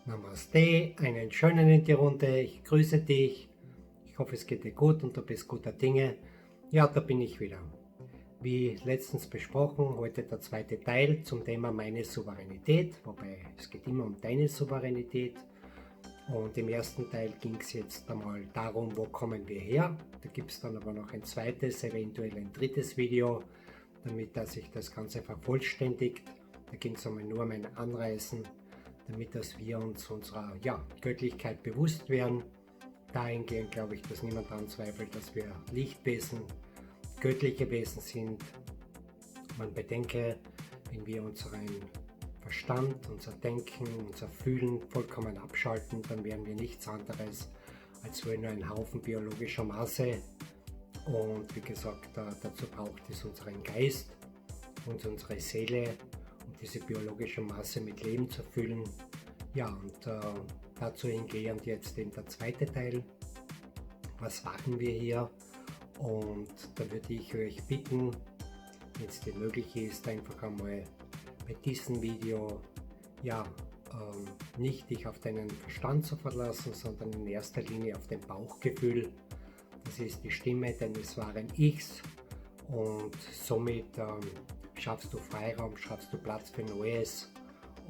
Namaste, einen schönen in die Runde, ich grüße dich, ich hoffe es geht dir gut und du bist guter Dinge. Ja, da bin ich wieder. Wie letztens besprochen, heute der zweite Teil zum Thema meine Souveränität, wobei es geht immer um deine Souveränität. Und im ersten Teil ging es jetzt einmal darum, wo kommen wir her. Da gibt es dann aber noch ein zweites, eventuell ein drittes Video, damit dass sich das Ganze vervollständigt. Da ging es einmal nur um ein Anreißen, damit dass wir uns unserer Göttlichkeit bewusst werden. Dahingehend glaube ich, dass niemand daran zweifelt, dass wir Lichtwesen, göttliche Wesen sind. Man bedenke, wenn wir unseren Verstand, unser Denken, unser Fühlen vollkommen abschalten, dann wären wir nichts anderes als nur ein Haufen biologischer Masse. Und wie gesagt, dazu braucht es unseren Geist und unsere Seele, um diese biologische Masse mit Leben zu füllen. Ja, und dazu hingehend jetzt in der zweite Teil. Was machen wir hier? Und da würde ich euch bitten, wenn es dir möglich ist, einfach einmal bei diesem Video nicht dich auf deinen Verstand zu verlassen, sondern in erster Linie auf dein Bauchgefühl. Das ist die Stimme deines wahren Ichs und somit schaffst du Freiraum, schaffst du Platz für Neues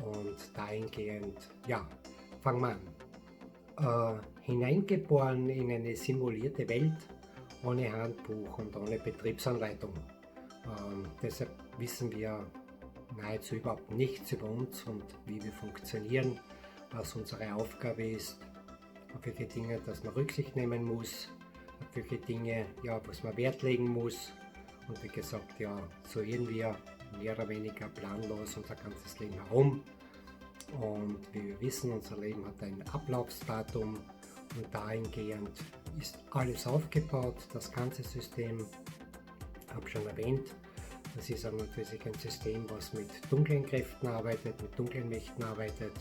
und dahingehend, fangen wir an. Hineingeboren in eine simulierte Welt, ohne Handbuch und ohne Betriebsanleitung. Deshalb wissen wir nahezu überhaupt nichts über uns und wie wir funktionieren, was unsere Aufgabe ist, auf welche Dinge, dass man Rücksicht nehmen muss, auf welche Dinge, was man Wert legen muss. Und wie gesagt, so irren wir mehr oder weniger planlos unser ganzes Leben herum. Und wie wir wissen, unser Leben hat ein Ablaufsdatum und dahingehend ist alles aufgebaut, das ganze System. Ich habe schon erwähnt, das ist natürlich ein System, was mit dunklen Kräften arbeitet, mit dunklen Mächten arbeitet.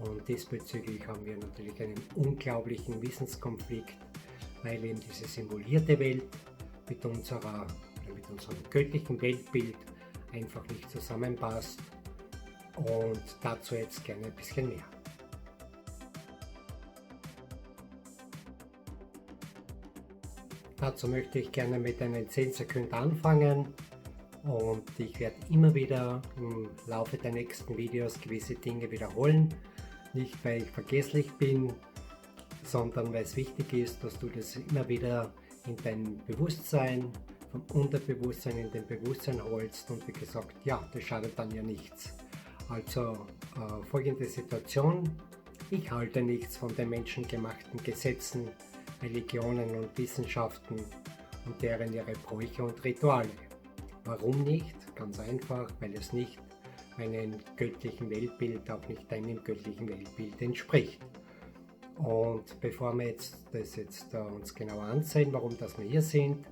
Und diesbezüglich haben wir natürlich einen unglaublichen Wissenskonflikt, weil eben diese simulierte Welt mit unserem göttlichen Weltbild einfach nicht zusammenpasst. Und dazu jetzt gerne ein bisschen mehr. Dazu möchte ich gerne mit einen 10 Sekunden anfangen und ich werde immer wieder im Laufe der nächsten Videos gewisse Dinge wiederholen. Nicht weil ich vergesslich bin, sondern weil es wichtig ist, dass du das immer wieder in dein Bewusstsein, vom Unterbewusstsein in dein Bewusstsein holst und wie gesagt, das schadet dann ja nichts. Also folgende Situation: Ich halte nichts von den menschengemachten Gesetzen, Religionen und Wissenschaften und deren ihre Bräuche und Rituale. Warum nicht? Ganz einfach, weil es nicht meinem göttlichen Weltbild, auch nicht deinem göttlichen Weltbild entspricht. Und bevor wir das uns genauer ansehen, warum das wir hier sind,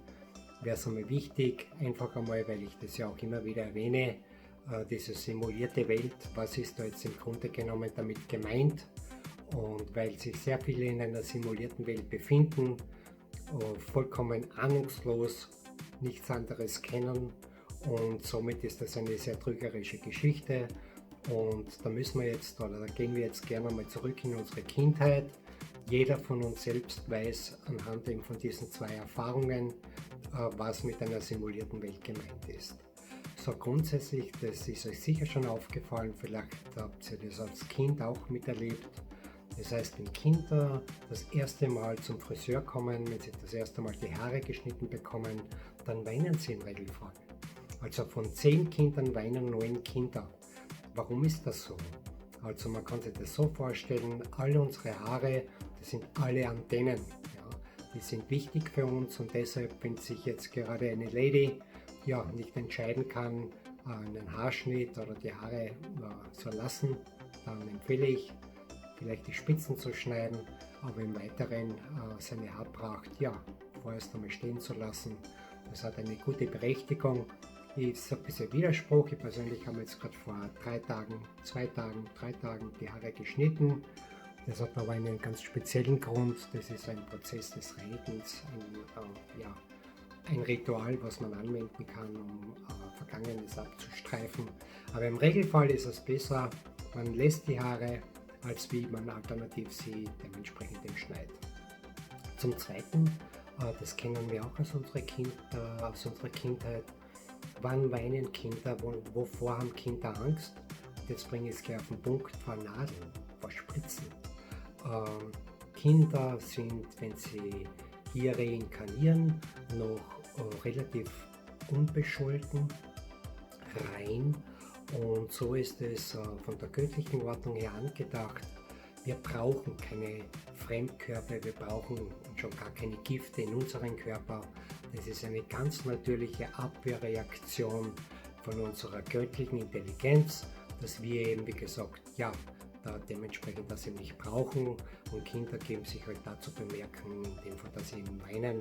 wäre es einmal wichtig, einfach einmal, weil ich das ja auch immer wieder erwähne, diese simulierte Welt, was ist da jetzt im Grunde genommen damit gemeint? Und weil sich sehr viele in einer simulierten Welt befinden, vollkommen ahnungslos nichts anderes kennen und somit ist das eine sehr trügerische Geschichte. Und da gehen wir jetzt gerne mal zurück in unsere Kindheit. Jeder von uns selbst weiß anhand eben von diesen zwei Erfahrungen, was mit einer simulierten Welt gemeint ist. So grundsätzlich, das ist euch sicher schon aufgefallen, vielleicht habt ihr das als Kind auch miterlebt. Das heißt, wenn Kinder das erste Mal zum Friseur kommen, wenn sie das erste Mal die Haare geschnitten bekommen, dann weinen sie im Regelfall. Also von 10 Kindern weinen 9 Kinder. Warum ist das so? Also man kann sich das so vorstellen, alle unsere Haare, das sind alle Antennen. Die sind wichtig für uns und deshalb, wenn sich jetzt gerade eine Lady nicht entscheiden kann, einen Haarschnitt oder die Haare zu lassen, dann empfehle ich, vielleicht die Spitzen zu schneiden, aber im Weiteren seine Haarpracht vorerst einmal stehen zu lassen. Das hat eine gute Berechtigung. Ist ein bisschen Widerspruch. Ich persönlich habe jetzt gerade vor 3 Tagen die Haare geschnitten. Das hat aber einen ganz speziellen Grund. Das ist ein Prozess des Redens, ein Ritual, was man anwenden kann, um Vergangenes abzustreifen. Aber im Regelfall ist es besser, man lässt die Haare als wie man alternativ sie dementsprechend entschneidet. Zum Zweiten, das kennen wir auch aus unserer Kindheit, wann weinen Kinder, wovor haben Kinder Angst? Und jetzt bringe ich es gleich auf den Punkt, vor Nadeln, vor Spritzen. Kinder sind, wenn sie hier reinkarnieren, noch relativ unbescholten, rein, und so ist es von der göttlichen Ordnung her angedacht. Wir brauchen keine Fremdkörper, wir brauchen schon gar keine Gifte in unseren Körper. Das ist eine ganz natürliche Abwehrreaktion von unserer göttlichen Intelligenz, dass wir eben, wie gesagt, ja, da dementsprechend das eben nicht brauchen, und Kinder geben sich halt dazu bemerken, in dem Fall, dass sie eben weinen,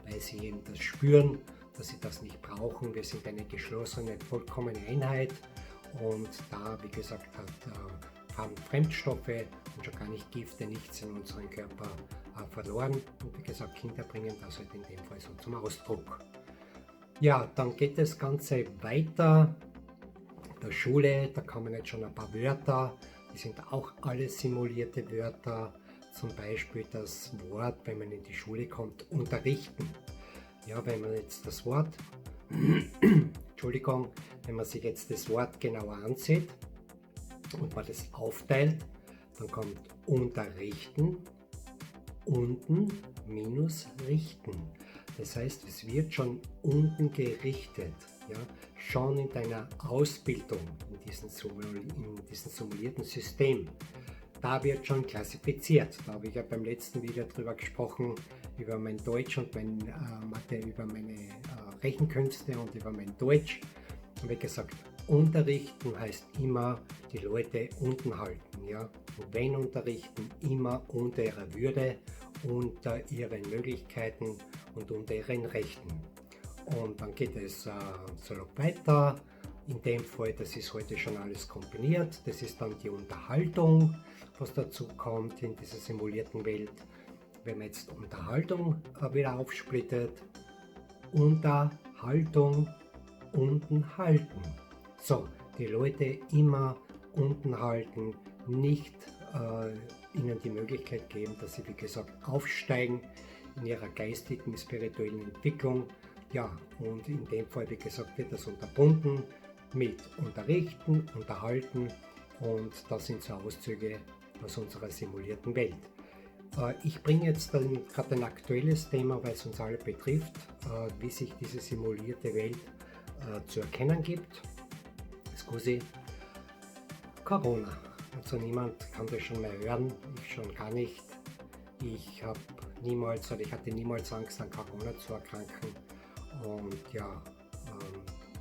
weil sie eben das spüren, dass sie das nicht brauchen. Wir sind eine geschlossene, vollkommene Einheit, und da, wie gesagt, haben Fremdstoffe und schon gar nicht Gifte, nichts in unseren Körper verloren, und wie gesagt, Kinder bringen das halt in dem Fall so zum Ausdruck. Ja, dann geht das Ganze weiter. In der Schule, da kommen jetzt schon ein paar Wörter, die sind auch alles simulierte Wörter, zum Beispiel das Wort, wenn man in die Schule kommt, unterrichten. Ja, wenn man jetzt das Wort, Entschuldigung, wenn man sich jetzt das Wort genauer ansieht und man das aufteilt, dann kommt unterrichten, unten minus richten. Das heißt, es wird schon unten gerichtet, ja, schon in deiner Ausbildung, in diesem simulierten System. Da wird schon klassifiziert. Da habe ich ja beim letzten Video drüber gesprochen, über mein Deutsch und über meine Rechenkünste und über mein Deutsch. Und wie gesagt, unterrichten heißt immer die Leute unten halten. Ja? Und wenn unterrichten, immer unter ihrer Würde, unter ihren Möglichkeiten und unter ihren Rechten. Und dann geht es so weiter. In dem Fall, das ist heute schon alles kombiniert. Das ist dann die Unterhaltung, was dazu kommt in dieser simulierten Welt. Wenn man jetzt Unterhaltung wieder aufsplittet, Unterhaltung, unten halten. So, die Leute immer unten halten, nicht ihnen die Möglichkeit geben, dass sie, wie gesagt, aufsteigen in ihrer geistigen, spirituellen Entwicklung. Ja, und in dem Fall, wie gesagt, wird das unterbunden mit Unterrichten, Unterhalten, und das sind so Auszüge aus unserer simulierten Welt. Ich bringe jetzt gerade ein aktuelles Thema, weil es uns alle betrifft, wie sich diese simulierte Welt zu erkennen gibt. Scusi, Corona. Also niemand kann das schon mehr hören, ich schon gar nicht. Ich hatte niemals Angst, an Corona zu erkranken, und ja,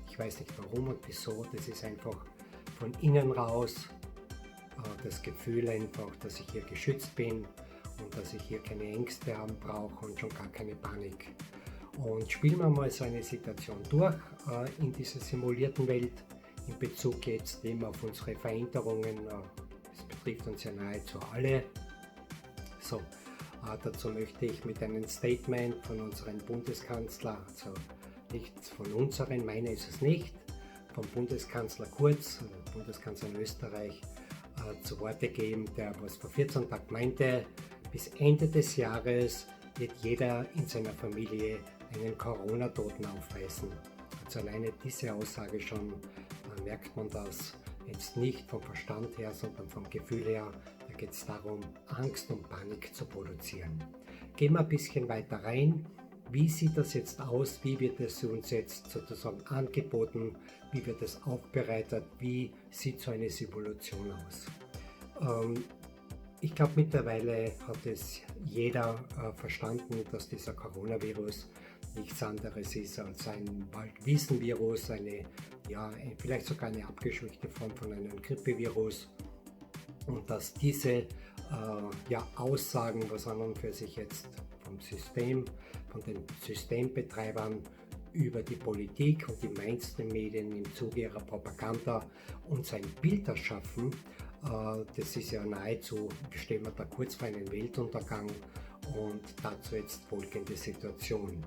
ich weiß nicht warum und wieso, das ist einfach von innen raus das Gefühl einfach, dass ich hier geschützt bin und dass ich hier keine Ängste haben brauche und schon gar keine Panik. Und spielen wir mal so eine Situation durch in dieser simulierten Welt in Bezug jetzt eben auf unsere Veränderungen. Das betrifft uns ja nahezu alle. So, dazu möchte ich mit einem Statement von unserem Bundeskanzler, also nichts von unseren, meine ist es nicht, vom Bundeskanzler Kurz, Bundeskanzler in Österreich, zu Worte geben, der was vor 14 Tagen meinte, bis Ende des Jahres wird jeder in seiner Familie einen Corona-Toten aufweisen. Also alleine diese Aussage schon, merkt man das jetzt nicht vom Verstand her, sondern vom Gefühl her. Da geht es darum, Angst und Panik zu produzieren. Gehen wir ein bisschen weiter rein. Wie sieht das jetzt aus? Wie wird es uns jetzt sozusagen angeboten? Wie wird es aufbereitet? Wie sieht so eine Simulation aus? Ich glaube, mittlerweile hat es jeder verstanden, dass dieser Coronavirus nichts anderes ist als ein bald Wiesenvirus, vielleicht sogar eine abgeschwächte Form von einem Grippevirus, und dass diese Aussagen, was an und für sich jetzt vom System, von den Systembetreibern über die Politik und die Mainstream-Medien im Zuge ihrer Propaganda uns ein Bild erschaffen, das ist ja nahezu, stehen wir da kurz vor einem Weltuntergang, und dazu jetzt folgende Situation.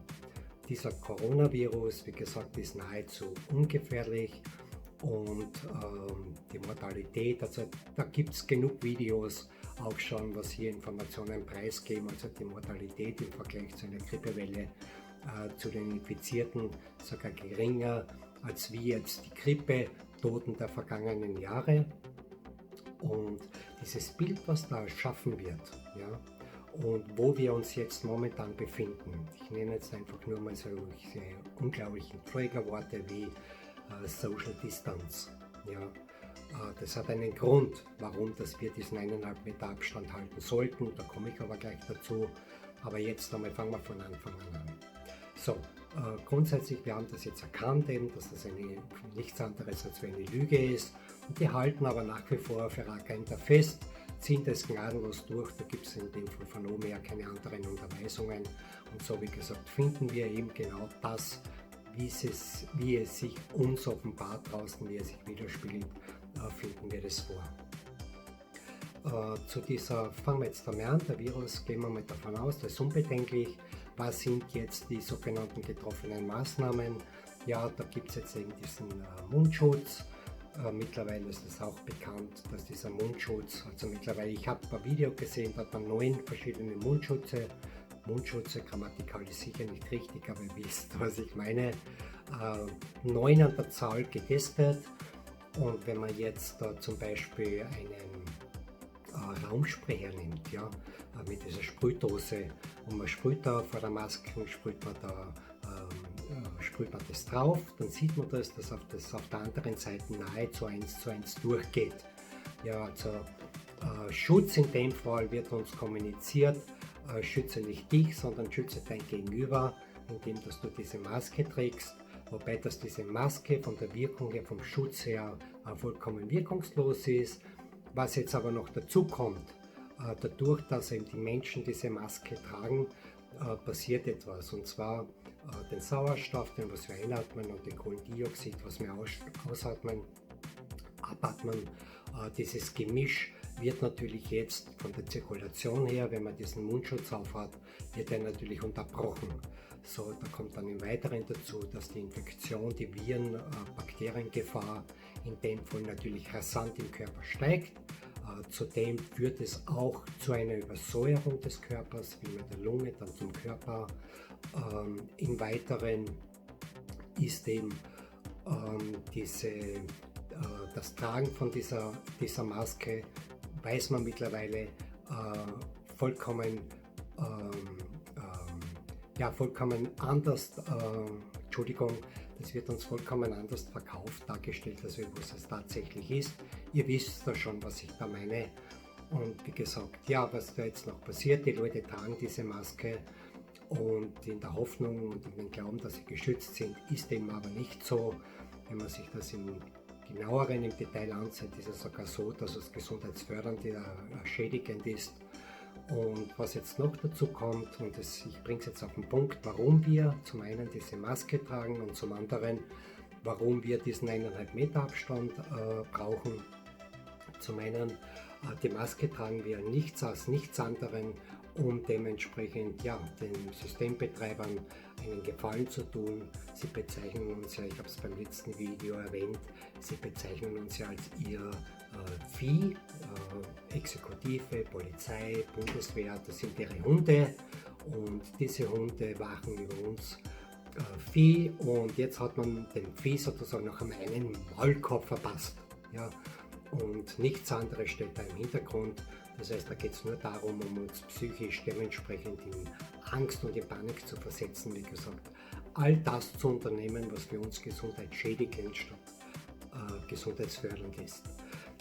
Dieser Coronavirus, wie gesagt, ist nahezu ungefährlich, und die Mortalität. Also da gibt es genug Videos auch schon, was hier Informationen preisgeben, also die Mortalität im Vergleich zu einer Grippewelle zu den Infizierten sogar geringer als wie jetzt die Grippetoten der vergangenen Jahre. Und dieses Bild, was da erschaffen wird, ja, und wo wir uns jetzt momentan befinden, ich nenne jetzt einfach nur mal solche unglaublichen Triggerworte wie Social Distance. Ja. Das hat einen Grund, warum dass wir diesen 1,5 Meter Abstand halten sollten, da komme ich aber gleich dazu. Aber jetzt einmal fangen wir von Anfang an. So, grundsätzlich, wir haben das jetzt erkannt, eben, dass das nichts anderes als eine Lüge ist. Und die halten aber nach wie vor für Agenda fest, ziehen das gnadenlos durch. Da gibt es in dem Fall von oben her keine anderen Unterweisungen. Und so wie gesagt, finden wir eben genau das, wie es sich uns offenbart draußen, wie es sich widerspiegelt, finden wir das vor. Fangen wir jetzt einmal an, der Virus, gehen wir mal davon aus, das ist unbedenklich. Was sind jetzt die sogenannten getroffenen Maßnahmen? Ja, da gibt es jetzt eben diesen Mundschutz. Mittlerweile ist es auch bekannt, dass dieser Mundschutz, also mittlerweile, ich habe ein paar Videos gesehen, da hat man 9 verschiedene Mundschutze, grammatikal ist sicher nicht richtig, aber ihr wisst, was ich meine, 9 an der Zahl getestet. Und wenn man jetzt zum Beispiel einen Raumspray hernimmt, ja, mit dieser Sprühdose, und man sprüht da vor der Maske, sprüht man das drauf, dann sieht man das auf der anderen Seite nahezu 1:1 durchgeht. Ja, also Schutz in dem Fall wird uns kommuniziert, schütze nicht dich, sondern schütze dein Gegenüber, indem dass du diese Maske trägst, wobei dass diese Maske von der Wirkung her, vom Schutz her vollkommen wirkungslos ist. Was jetzt aber noch dazu kommt, dadurch, dass eben die Menschen diese Maske tragen, passiert etwas, und zwar den Sauerstoff, den was wir einatmen, und den Kohlendioxid, was wir ausatmen, abatmen. Dieses Gemisch wird natürlich jetzt von der Zirkulation her, wenn man diesen Mundschutz aufhat, wird er natürlich unterbrochen. So, da kommt dann im Weiteren dazu, dass die Infektion, die Viren, Bakteriengefahr in dem Fall natürlich rasant im Körper steigt. Zudem führt es auch zu einer Übersäuerung des Körpers, wie mit der Lunge, dann zum Körper. Im Weiteren ist eben das Tragen von dieser Maske, weiß man mittlerweile, vollkommen anders, das wird uns vollkommen anders verkauft, dargestellt, als was es tatsächlich ist. Ihr wisst da schon, was ich da meine. Und wie gesagt, ja, was da jetzt noch passiert, die Leute tragen diese Maske und in der Hoffnung und in dem Glauben, dass sie geschützt sind, ist dem aber nicht so. Wenn man sich das im Detail ansieht, ist es sogar so, dass es gesundheitsfördernd, schädigend ist. Und was jetzt noch dazu kommt, und ich bringe es jetzt auf den Punkt, warum wir zum einen diese Maske tragen und zum anderen, warum wir diesen 1,5 Meter Abstand brauchen. Zum einen, die Maske tragen wir nichts anderem, um dementsprechend den Systembetreibern einen Gefallen zu tun. Sie bezeichnen uns ja, ich habe es beim letzten Video erwähnt, sie bezeichnen uns ja als ihr Vieh, Exekutive, Polizei, Bundeswehr, das sind ihre Hunde, und diese Hunde wachen über uns Vieh, und jetzt hat man dem Vieh sozusagen noch einen Maulkorb verpasst. Ja? Und nichts anderes steht da im Hintergrund. Das heißt, da geht es nur darum, um uns psychisch dementsprechend in Angst und in Panik zu versetzen, wie gesagt. All das zu unternehmen, was für uns gesundheitsschädigend statt gesundheitsfördernd ist.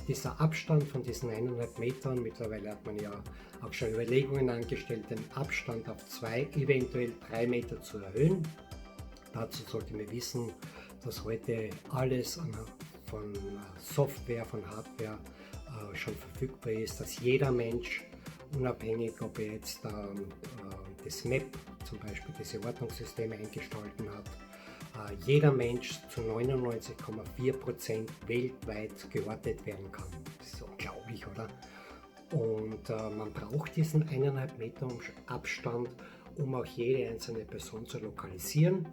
Dieser Abstand von diesen 1,5 Metern, mittlerweile hat man ja auch schon Überlegungen angestellt, den Abstand auf 2, eventuell 3 Meter zu erhöhen. Dazu sollte man wissen, dass heute alles von Software, von Hardware schon verfügbar ist, dass jeder Mensch, unabhängig ob er jetzt das MAP, zum Beispiel diese Ordnungssysteme eingestalten hat, jeder Mensch zu 99,4% weltweit geortet werden kann. Das ist unglaublich, oder? Und man braucht diesen 1,5 Meter Abstand, um auch jede einzelne Person zu lokalisieren.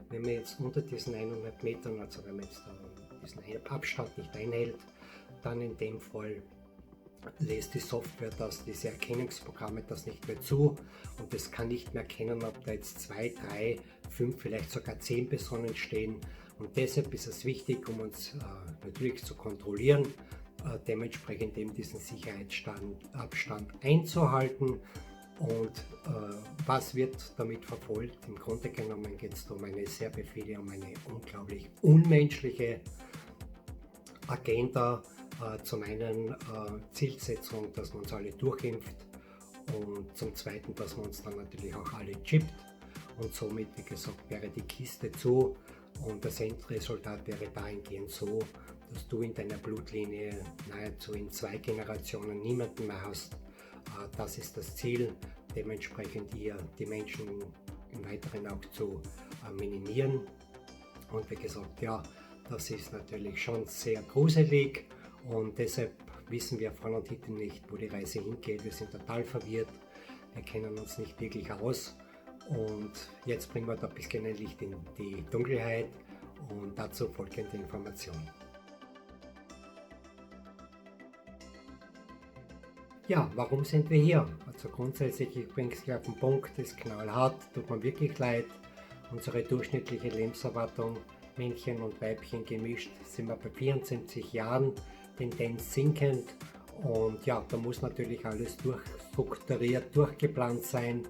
Wenn wir jetzt unter diesen 1,5 Metern, also wenn wir jetzt diesen Abstand nicht einhält, dann in dem Fall lässt die Software diese Erkennungsprogramme das nicht mehr zu und es kann nicht mehr erkennen, ob da jetzt 2, 3, 5, vielleicht sogar 10 Personen stehen. Und deshalb ist es wichtig, um uns natürlich zu kontrollieren, dementsprechend eben diesen Sicherheitsabstand einzuhalten. Und was wird damit verfolgt? Im Grunde genommen geht es um eine sehr perfide, um eine unglaublich unmenschliche Agenda. Zum einen Zielsetzung, dass man uns alle durchimpft und zum zweiten, dass man uns dann natürlich auch alle chippt und somit, wie gesagt, wäre die Kiste zu und das Endresultat wäre dahingehend so, dass du in deiner Blutlinie nahezu in 2 Generationen niemanden mehr hast. Das ist das Ziel, dementsprechend hier die Menschen im Weiteren auch zu minimieren und wie gesagt, ja, das ist natürlich schon sehr gruselig. Und deshalb wissen wir vorne und hinten nicht, wo die Reise hingeht. Wir sind total verwirrt, wir kennen uns nicht wirklich aus. Und jetzt bringen wir da ein bisschen ein Licht in die Dunkelheit und dazu folgende Informationen. Ja, warum sind wir hier? Also grundsätzlich, ich bringe es gleich auf den Punkt, ist knallhart, tut mir wirklich leid. Unsere durchschnittliche Lebenserwartung, Männchen und Weibchen gemischt, sind wir bei 74 Jahren. Tendenz sinkend und ja, da muss natürlich alles durchstrukturiert, durchgeplant sein,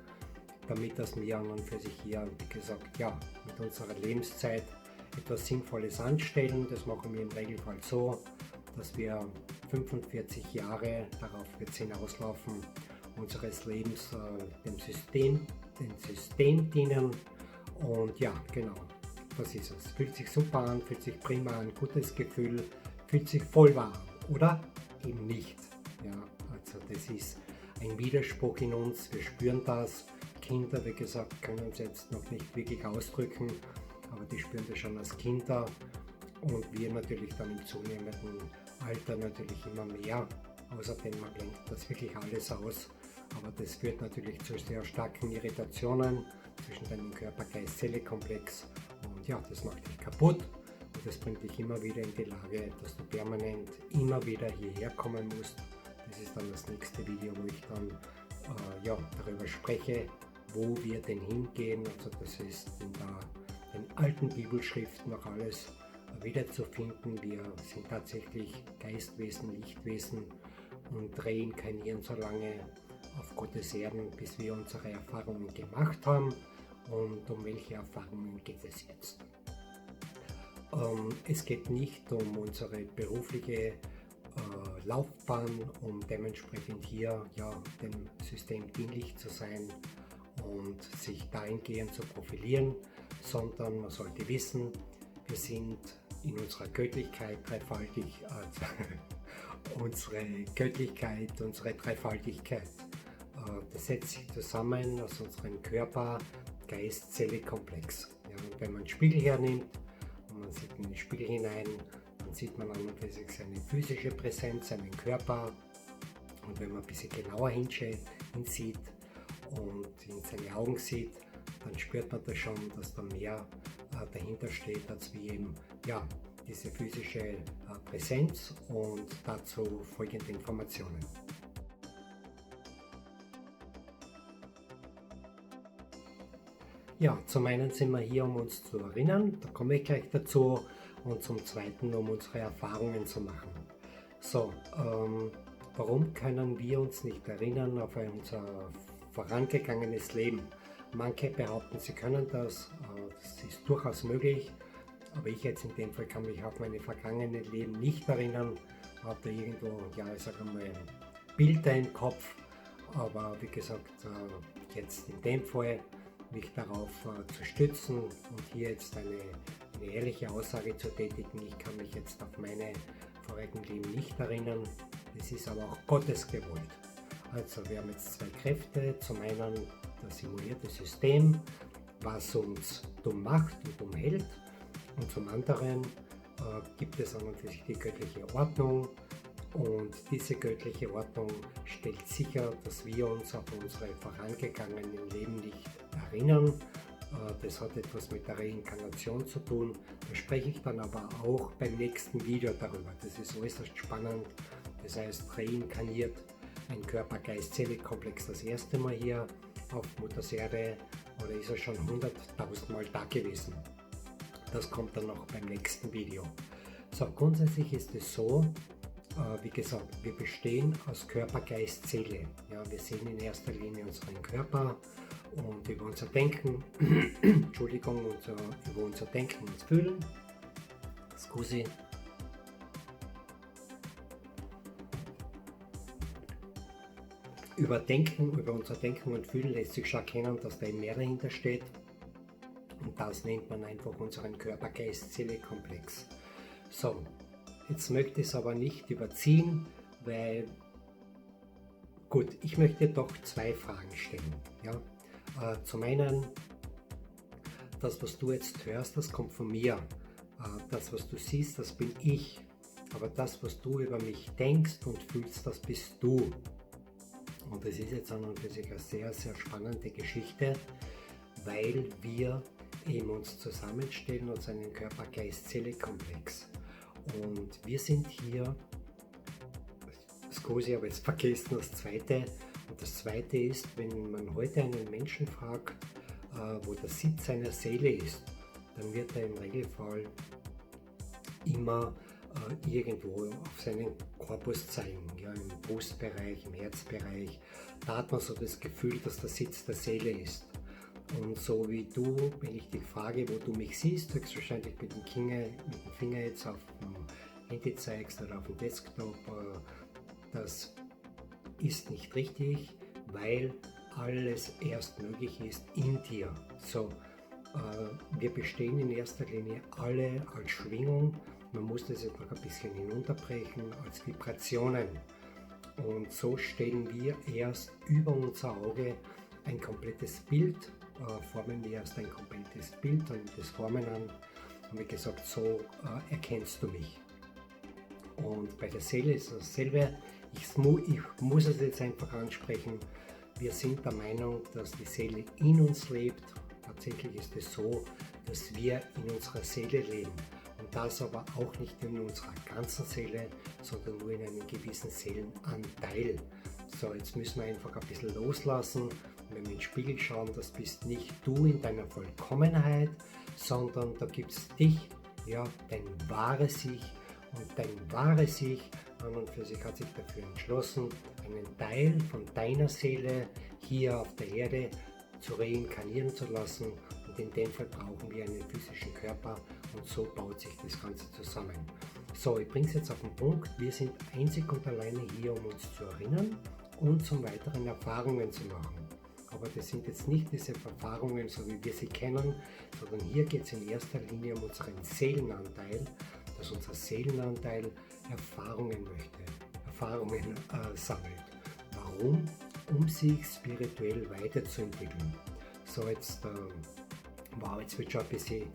damit das wir an und für sich hier, wie gesagt, ja, mit unserer Lebenszeit etwas Sinnvolles anstellen. Das machen wir im Regelfall so, dass wir 45 Jahre, darauf wird es hinauslaufen, unseres Lebens dem System dienen und ja, genau, das ist es. Fühlt sich super an, fühlt sich prima an, gutes Gefühl, fühlt sich voll wahr an, oder eben nicht. Ja, also das ist ein Widerspruch in uns, wir spüren das. Kinder, wie gesagt, können uns jetzt noch nicht wirklich ausdrücken, aber die spüren das schon als Kinder und wir natürlich dann im zunehmenden Alter natürlich immer mehr. Außerdem blendet das wirklich alles aus, aber das führt natürlich zu sehr starken Irritationen zwischen deinem Körper-Geist-Seele-Komplex und ja, das macht dich kaputt. Und das bringt dich immer wieder in die Lage, dass du permanent immer wieder hierher kommen musst. Das ist dann das nächste Video, wo ich dann ja, darüber spreche, wo wir denn hingehen. Also das ist in den alten Bibelschriften noch alles wiederzufinden. Wir sind tatsächlich Geistwesen, Lichtwesen und reinkarnieren so lange auf Gottes Erden, bis wir unsere Erfahrungen gemacht haben. Und um welche Erfahrungen geht es jetzt? Es geht nicht um unsere berufliche Laufbahn, um dementsprechend hier ja, dem System dienlich zu sein und sich dahingehend zu profilieren, sondern man sollte wissen, wir sind in unserer Göttlichkeit dreifaltig, also unsere Göttlichkeit, unsere Dreifaltigkeit, das setzt sich zusammen aus unserem Körper-Geist-Seele-Komplex. Ja, und wenn man einen Spiegel hernimmt, und man sieht in den Spiegel hinein, dann sieht man an und für sich seine physische Präsenz, seinen Körper. Und wenn man ein bisschen genauer hinsieht und in seine Augen sieht, dann spürt man das schon, dass da mehr dahinter steht, als wie eben ja, diese physische Präsenz und dazu folgende Informationen. Ja, zum einen sind wir hier, um uns zu erinnern, da komme ich gleich dazu, und zum zweiten, um unsere Erfahrungen zu machen. So, warum können wir uns nicht erinnern auf unser vorangegangenes Leben? Manche behaupten, sie können das, das ist durchaus möglich, aber ich jetzt in dem Fall kann mich auf meine vergangenen Leben nicht erinnern, habe da irgendwo, ja, ich sage mal, Bilder im Kopf, aber wie gesagt, jetzt in dem Fall mich darauf zu stützen und hier jetzt eine ehrliche Aussage zu tätigen. Ich kann mich jetzt auf meine vorigen Leben nicht erinnern, das ist aber auch Gottes gewollt. Also wir haben jetzt zwei Kräfte, zum einen das simulierte System, was uns dumm macht und dumm hält, und zum anderen gibt es an und für sich die göttliche Ordnung, und diese göttliche Ordnung stellt sicher, dass wir uns auf unsere vorangegangenen Leben nicht erinnern Das hat etwas mit der Reinkarnation zu tun. Da spreche ich dann aber auch beim nächsten Video darüber. Das ist äußerst spannend. Das heißt, reinkarniert ein Körper-Geist-Seele-Komplex das erste Mal hier auf Mutters Erde oder ist er schon 100.000 Mal da gewesen? Das kommt dann noch beim nächsten Video. So, grundsätzlich ist es so, wie gesagt, wir bestehen aus Körper, Geist, Seele. Ja, wir sehen in erster Linie unseren Körper und über unser Denken, Entschuldigung, über unser Denken und Fühlen. Scusi. Über unser Denken und Fühlen lässt sich schon erkennen, dass da mehr dahinter steht. Und das nennt man einfach unseren Körper-Geist-Seele-Komplex. So, jetzt möchte ich es aber nicht überziehen, weil, gut, ich möchte doch zwei Fragen stellen. Ja? Zum einen, das, was du jetzt hörst, das kommt von mir. Das, was du siehst, das bin ich. Aber das, was du über mich denkst und fühlst, das bist du. Und das ist jetzt an und für sich eine sehr, sehr spannende Geschichte, weil wir eben uns zusammenstellen aus einem Körper-Geist-Seele-Komplex. Und wir sind hier, ich habe jetzt vergessen das zweite. Und das zweite ist, wenn man heute einen Menschen fragt, wo der Sitz seiner Seele ist, dann wird er im Regelfall immer irgendwo auf seinen Korpus zeigen, ja, im Brustbereich, im Herzbereich. Da hat man so das Gefühl, dass der Sitz der Seele ist. Und so wie du, wenn ich dich frage, wo du mich siehst, höchstwahrscheinlich mit dem Finger jetzt auf dem Handy zeigst oder auf dem Desktop, das ist nicht richtig, weil alles erst möglich ist in dir. So, wir bestehen in erster Linie alle als Schwingung. Man muss das jetzt noch ein bisschen hinunterbrechen als Vibrationen. Und so stellen wir erst über unser Auge ein komplettes Bild, formen wir erst ein komplettes Bild und das Formen an. Und wie gesagt, so erkennst du mich. Und bei der Seele ist dasselbe. Ich muss es jetzt einfach ansprechen. Wir sind der Meinung, dass die Seele in uns lebt. Tatsächlich ist es so, dass wir in unserer Seele leben. Und das aber auch nicht in unserer ganzen Seele, sondern nur in einem gewissen Seelenanteil. So, jetzt müssen wir einfach ein bisschen loslassen. Wenn wir in den Spiegel schauen, das bist nicht du in deiner Vollkommenheit, sondern da gibt es dich, ja, dein wahres Ich. Und dein wahres Ich an und für sich hat sich dafür entschlossen, einen Teil von deiner Seele hier auf der Erde zu reinkarnieren zu lassen. Und in dem Fall brauchen wir einen physischen Körper und so baut sich das Ganze zusammen. So, ich bringe es jetzt auf den Punkt. Wir sind einzig und alleine hier, um uns zu erinnern und zum weiteren Erfahrungen zu machen. Aber das sind jetzt nicht diese Erfahrungen, so wie wir sie kennen, sondern hier geht es in erster Linie um unseren Seelenanteil, dass unser Seelenanteil Erfahrungen möchte, Erfahrungen sammelt. Warum? Um sich spirituell weiterzuentwickeln. So, jetzt wird schon ein bisschen,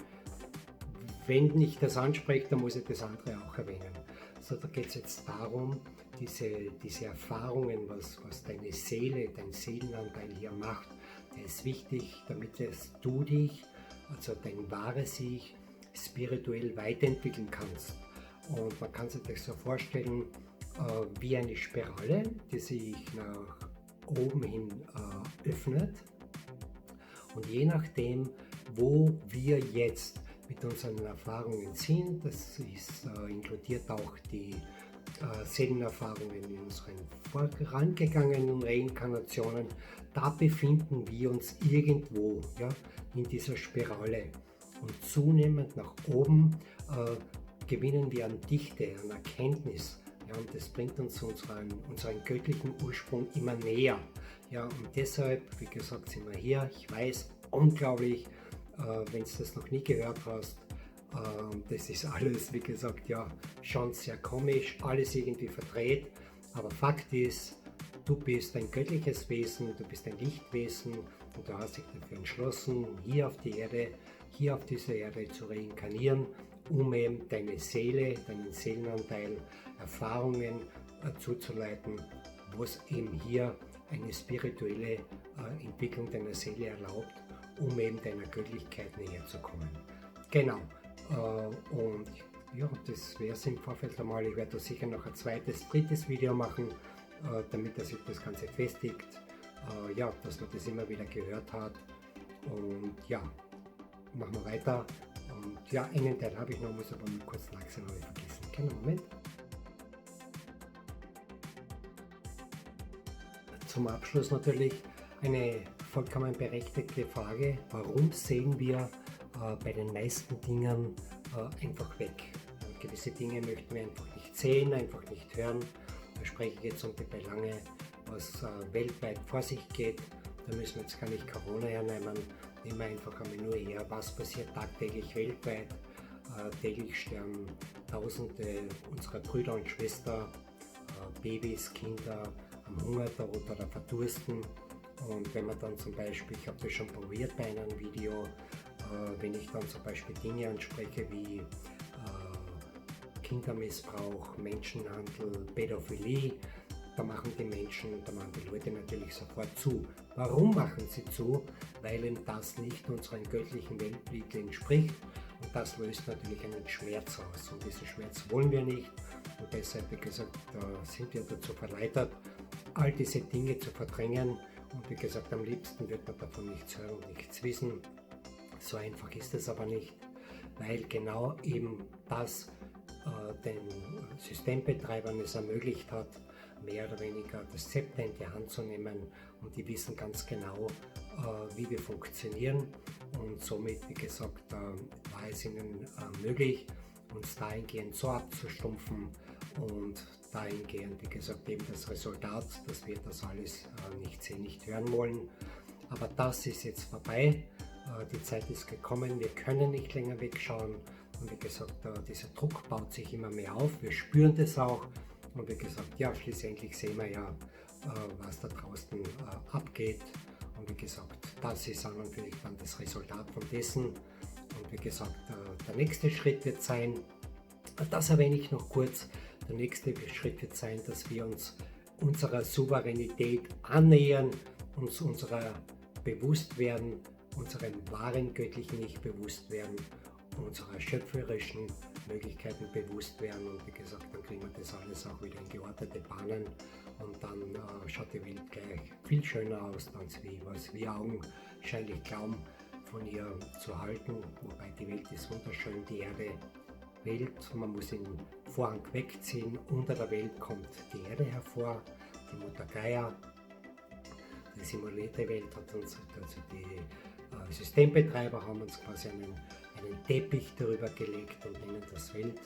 wenn ich das anspreche, dann muss ich das andere auch erwähnen. So, da geht es jetzt darum, diese Erfahrungen, was deine Seele, dein Seelenanteil hier macht, der ist wichtig, damit du dich, also dein wahres Ich, spirituell weiterentwickeln kannst. Und man kann sich das so vorstellen wie eine Spirale, die sich nach oben hin öffnet. Und je nachdem, wo wir jetzt mit unseren Erfahrungen sind, das inkludiert auch die Seelenerfahrungen in unseren vorangegangenen Reinkarnationen, da befinden wir uns irgendwo, ja, in dieser Spirale. Und zunehmend nach oben gewinnen wir an Dichte, an Erkenntnis. Ja, und das bringt uns unseren göttlichen Ursprung immer näher. Ja, und deshalb, wie gesagt, sind wir hier. Ich weiß, unglaublich, wenn du das noch nie gehört hast. Das ist alles, wie gesagt, ja, schon sehr komisch, alles irgendwie verdreht. Aber Fakt ist, du bist ein göttliches Wesen, du bist ein Lichtwesen und du hast dich dafür entschlossen, hier auf die Erde, hier auf dieser Erde zu reinkarnieren, um eben deine Seele, deinen Seelenanteil, Erfahrungen zuzuleiten, was eben hier eine spirituelle Entwicklung deiner Seele erlaubt um eben deiner Göttlichkeit näher zu kommen. Genau, und ja, das wäre es im Vorfeld einmal. Ich werde da sicher noch ein zweites, drittes Video machen, damit sich das Ganze festigt, ja, dass man das immer wieder gehört hat. Und ja, machen wir weiter. Und ja, einen Teil habe ich noch, muss aber mal kurz langsam vergessen. Keinen Moment. Zum Abschluss natürlich eine vollkommen berechtigte Frage: Warum sehen wir bei den meisten Dingen einfach weg? Gewisse Dinge möchten wir einfach nicht sehen, einfach nicht hören. Da spreche ich jetzt um die Belange, was weltweit vor sich geht. Da müssen wir jetzt gar nicht Corona hernehmen, nehmen wir einfach einmal nur her, was passiert tagtäglich weltweit. Täglich sterben Tausende unserer Brüder und Schwestern, Babys, Kinder am Hungertod oder verdursten. Und wenn man dann zum Beispiel, ich habe das schon probiert bei einem Video, wenn ich dann zum Beispiel Dinge anspreche wie Kindermissbrauch, Menschenhandel, Pädophilie, da machen die Menschen, da machen die Leute natürlich sofort zu. Warum machen sie zu? Weil ihnen das nicht unserem göttlichen Weltbild entspricht, und das löst natürlich einen Schmerz aus, und diesen Schmerz wollen wir nicht, und deshalb, wie gesagt, sind wir dazu verleitet, all diese Dinge zu verdrängen, und wie gesagt, am liebsten wird man davon nichts hören und nichts wissen. So einfach ist es aber nicht, weil genau eben das den Systembetreibern es ermöglicht hat, mehr oder weniger das Zepter in die Hand zu nehmen, und die wissen ganz genau, wie wir funktionieren, und somit, wie gesagt, war es ihnen möglich, uns dahingehend so abzustumpfen, und dahingehend, wie gesagt, eben das Resultat, dass wir das alles nicht sehen, nicht hören wollen. Aber das ist jetzt vorbei, die Zeit ist gekommen, wir können nicht länger wegschauen. Und wie gesagt, dieser Druck baut sich immer mehr auf, wir spüren das auch, und wie gesagt, ja, schlussendlich sehen wir ja, was da draußen abgeht, und wie gesagt, das ist an und für sich dann das Resultat von dessen. Und wie gesagt, der nächste Schritt wird sein, das erwähne ich noch kurz, der nächste Schritt wird sein, dass wir uns unserer Souveränität annähern, uns unserer bewusst werden, unserem wahren göttlichen Ich bewusst werden, unserer schöpferischen Möglichkeiten bewusst werden, und wie gesagt, dann kriegen wir das alles auch wieder in geordnete Bahnen, und dann schaut die Welt gleich viel schöner aus, als was wir augenscheinlich glauben, von ihr zu halten. Wobei die Welt ist wunderschön, die Erde, Welt, man muss den Vorhang wegziehen, unter der Welt kommt die Erde hervor, die Mutter Gaia. Die simulierte Welt hat uns, also die Systembetreiber haben uns quasi einen Teppich darüber gelegt und nennen das Welt.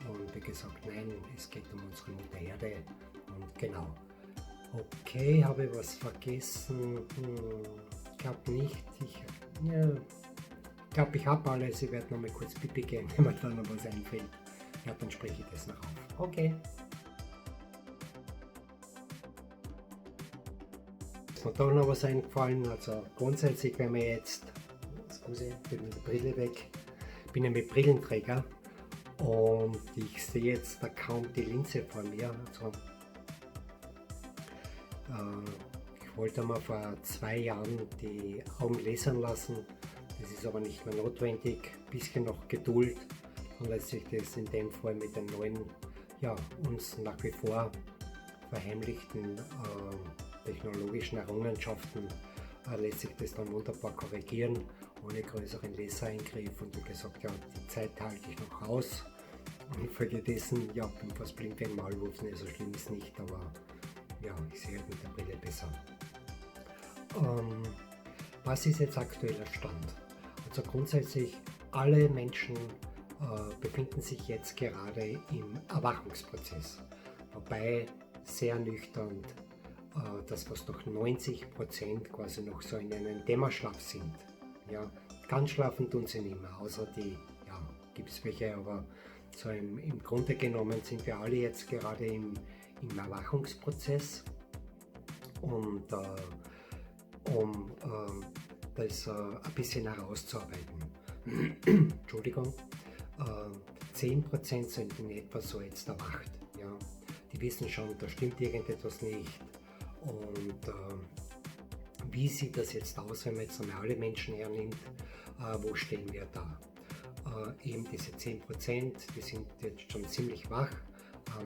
Und wie gesagt, nein, es geht um unsere Mutter Erde. Und genau. Okay, habe ich was vergessen? Ich glaube nicht. Ich glaube, ich habe alles. Ich werde noch mal kurz Pipi gehen, wenn mir dann noch was einfällt. Ja, dann spreche ich das noch auf. Okay. Ist mir doch noch was eingefallen. Also grundsätzlich, wenn wir jetzt, ich bin mit der Brille weg, ich bin ja mit Brillenträger, und ich sehe jetzt da kaum die Linse vor mir. Also, ich wollte mal vor 2 Jahren die Augen lasern lassen, das ist aber nicht mehr notwendig. Ein bisschen noch Geduld, dann lässt sich das in dem Fall mit den neuen, ja, uns nach wie vor verheimlichten technologischen Errungenschaften lässt sich das dann wunderbar korrigieren, ohne größeren Lasereingriff. Und wie gesagt, ja, die Zeit halte ich noch aus. Und infolgedessen, ja, bin fast blind wie ein Maulwurf, so schlimm ist nicht, aber ja, ich sehe halt mit der Brille besser. Was ist jetzt aktueller Stand? Also grundsätzlich, alle Menschen befinden sich jetzt gerade im Erwachungsprozess, wobei sehr nüchtern, dass fast noch 90% quasi noch so in einem Dämmerschlaf sind. Ja, ganz schlafen tun sie nicht mehr, außer die, ja, gibt es welche, aber so im Grunde genommen sind wir alle jetzt gerade im Erwachungsprozess, und um das ein bisschen herauszuarbeiten. Entschuldigung, 10% sind in etwa so jetzt erwacht. Ja. Die wissen schon, da stimmt irgendetwas nicht, und Wie sieht das jetzt aus, wenn man jetzt einmal alle Menschen hernimmt? Wo stehen wir da? Eben diese 10%, die sind jetzt schon ziemlich wach.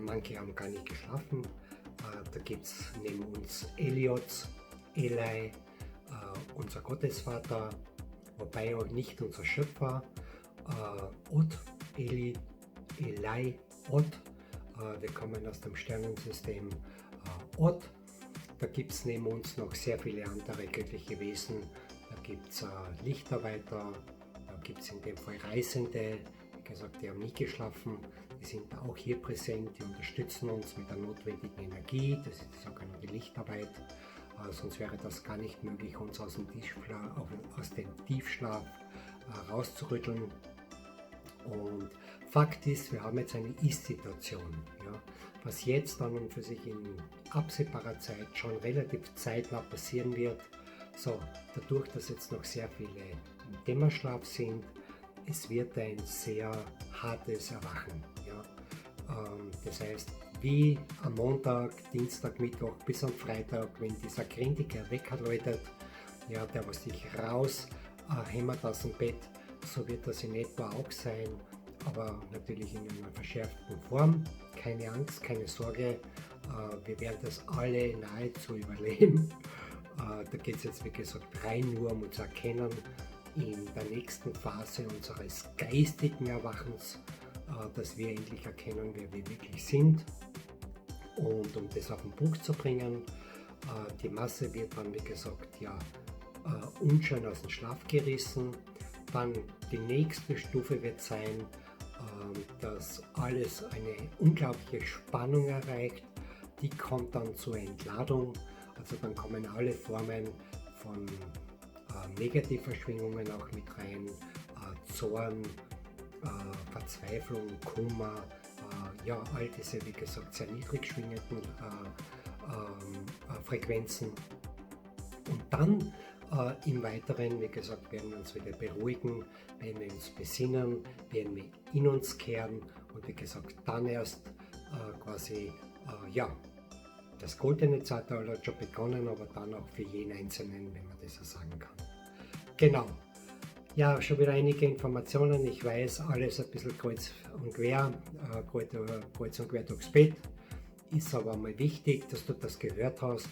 Manche haben gar nicht geschlafen. Da gibt es neben uns Eliots, Eli, unser Gottesvater, wobei auch nicht unser Schöpfer, Od, Eli, Eli, Od. Wir kommen aus dem Sternensystem Od. Da gibt es neben uns noch sehr viele andere göttliche Wesen. Da gibt es Lichtarbeiter, da gibt es in dem Fall Reisende, wie gesagt, die haben nie geschlafen, die sind auch hier präsent, die unterstützen uns mit der notwendigen Energie, das ist die sogenannte Lichtarbeit. Sonst wäre das gar nicht möglich, uns aus dem Tiefschlaf rauszurütteln. Und Fakt ist, wir haben jetzt eine Ist-Situation. Ja? Was jetzt an und für sich in absehbarer Zeit schon relativ zeitnah passieren wird, so, dadurch, dass jetzt noch sehr viele im Dämmerschlaf sind, es wird ein sehr hartes Erwachen. Ja? Das heißt, wie am Montag, Dienstag, Mittwoch bis am Freitag, wenn dieser grindige Wecker läutet, ja, der was dich raus hämmert aus dem Bett, so wird das in etwa auch sein, aber natürlich in einer verschärften Form. Keine Angst, keine Sorge, wir werden das alle nahezu überleben. Da geht es jetzt, wie gesagt, rein nur um zu erkennen, in der nächsten Phase unseres geistigen Erwachens, dass wir endlich erkennen, wer wir wirklich sind. Und um das auf den Punkt zu bringen, die Masse wird dann, wie gesagt, ja, unschön aus dem Schlaf gerissen. Dann die nächste Stufe wird sein, dass alles eine unglaubliche Spannung erreicht. Die kommt dann zur Entladung. Also dann kommen alle Formen von negativer Schwingungen auch mit rein. Zorn, Verzweiflung, Kummer, ja, all diese, wie gesagt, sehr niedrig schwingenden Frequenzen. Und dann im Weiteren, wie gesagt, werden wir uns wieder beruhigen, werden wir uns besinnen, werden wir in uns kehren und wie gesagt, dann erst quasi, ja, das goldene Zeitalter hat schon begonnen, aber dann auch für jeden Einzelnen, wenn man das so sagen kann. Genau. Ja, schon wieder einige Informationen. Ich weiß, alles ein bisschen kreuz und quer, kreuz und quer durchs Bett. Ist aber mal wichtig, dass du das gehört hast.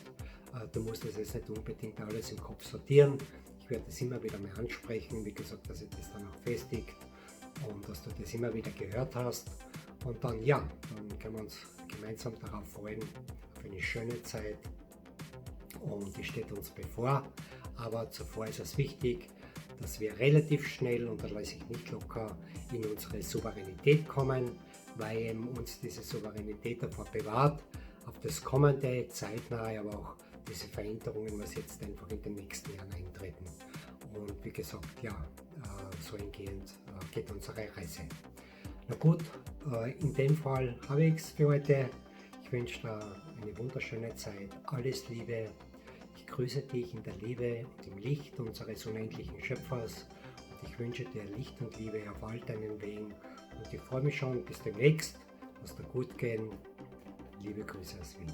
Du musst das jetzt nicht unbedingt alles im Kopf sortieren. Ich werde das immer wieder mal ansprechen, wie gesagt, dass ich das dann auch festigt und dass du das immer wieder gehört hast. Und dann, ja, dann können wir uns gemeinsam darauf freuen, auf eine schöne Zeit. Und die steht uns bevor. Aber zuvor ist es wichtig, dass wir relativ schnell, und da lasse ich nicht locker, in unsere Souveränität kommen, weil uns diese Souveränität davor bewahrt, auf das kommende, zeitnahe, aber auch diese Veränderungen, was jetzt einfach in den nächsten Jahren eintreten. Und wie gesagt, ja, so hingehend geht unsere Reise. Na gut, in dem Fall habe ich es für heute. Ich wünsche dir eine wunderschöne Zeit. Alles Liebe. Ich grüße dich in der Liebe und im Licht unseres unendlichen Schöpfers. Und ich wünsche dir Licht und Liebe auf all deinen Wegen. Und ich freue mich schon bis demnächst. Lass dir gut gehen. Liebe Grüße aus Wien.